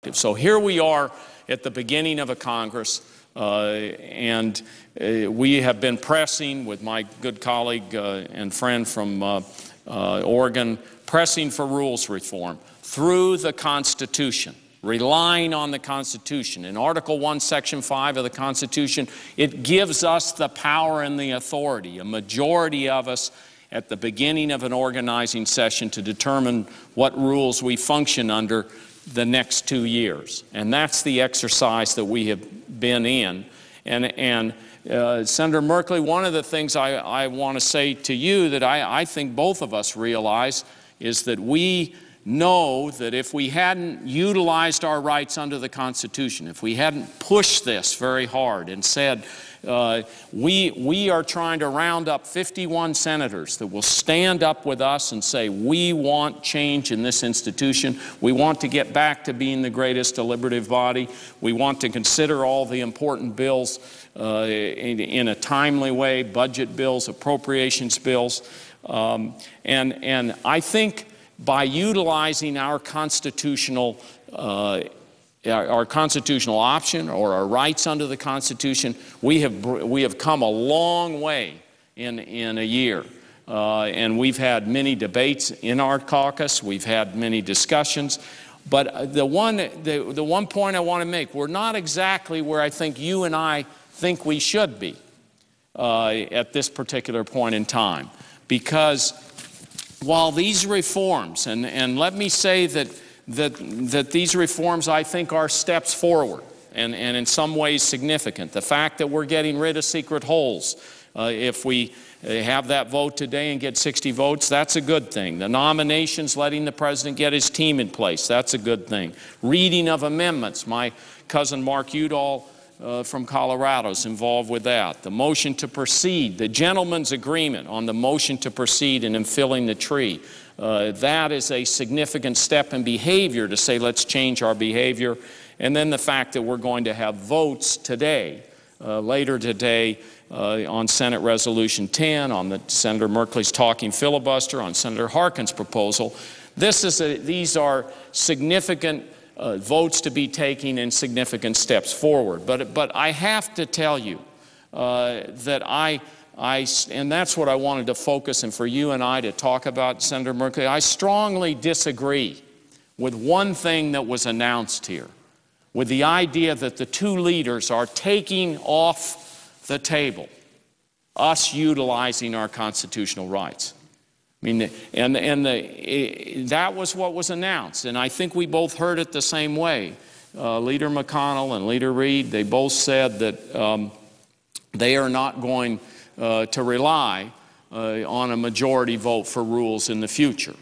So here we are at the beginning of a Congress, and we have been pressing with my good colleague and friend from Oregon, pressing for rules reform through the Constitution, relying on the Constitution. In Article 1, Section 5 of the Constitution, it gives us the power and the authority, a majority of us at the beginning of an organizing session, to determine what rules we function under the next 2 years. And that's the exercise that we have been in. And Senator Merkley, one of the things I want to say to you that I think both of us realize is that we know that if we hadn't utilized our rights under the Constitution, if we hadn't pushed this very hard and said, we are trying to round up 51 senators that will stand up with us and say, we want change in this institution. We want to get back to being the greatest deliberative body. We want to consider all the important bills in a timely way, budget bills, appropriations bills. And I think by utilizing our constitutional option or our rights under the Constitution, we have come a long way in a year. And we've had many debates in our caucus. We've had many discussions. But the one point I want to make, we're not exactly where I think you and I think we should be at this particular point in time. Because while these reforms, and let me say that these reforms, I think, are steps forward and in some ways significant. The fact that we're getting rid of secret holds, if we have that vote today and get 60 votes, that's a good thing. The nominations, letting the president get his team in place, that's a good thing. Reading of amendments, my cousin Mark Udall from Colorado is involved with that. The motion to proceed, the gentleman's agreement on the motion to proceed and in filling the tree. That is a significant step in behavior to say, let's change our behavior. And then the fact that we're going to have votes today, later today, on Senate Resolution 10, on the Senator Merkley's talking filibuster, on Senator Harkin's proposal. These are significant votes to be taken and significant steps forward. But I have to tell you that and that's what I wanted to focus and for you and I to talk about, Senator Merkley. I strongly disagree with one thing that was announced here, with the idea that the two leaders are taking off the table us utilizing our constitutional rights. I mean, that was what was announced, and I think we both heard it the same way. Leader McConnell and Leader Reid, they both said that they are not going to rely on a majority vote for rules in the future,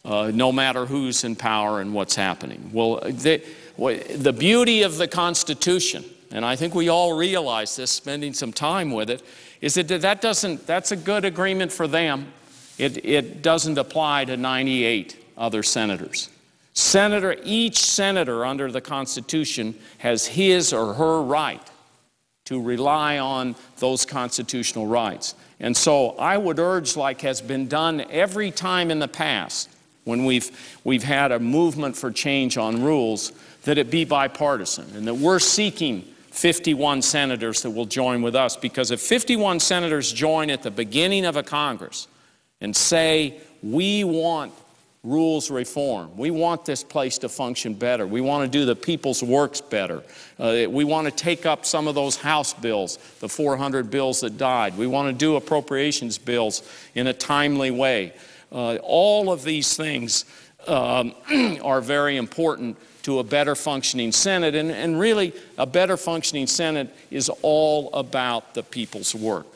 no matter who's in power and what's happening. Well, the beauty of the Constitution, and I think we all realize this, spending some time with it, is that that's a good agreement for them. It doesn't apply to 98 other senators. Each senator under the Constitution has his or her right to rely on those constitutional rights. And so I would urge, like has been done every time in the past when we've had a movement for change on rules, that it be bipartisan, and that we're seeking 51 senators that will join with us. Because if 51 senators join at the beginning of a Congress and say, we want rules reform, we want this place to function better, we want to do the people's works better, we want to take up some of those House bills, the 400 bills that died, we want to do appropriations bills in a timely way. All of these things are very important to a better functioning Senate, and really a better functioning Senate is all about the people's work.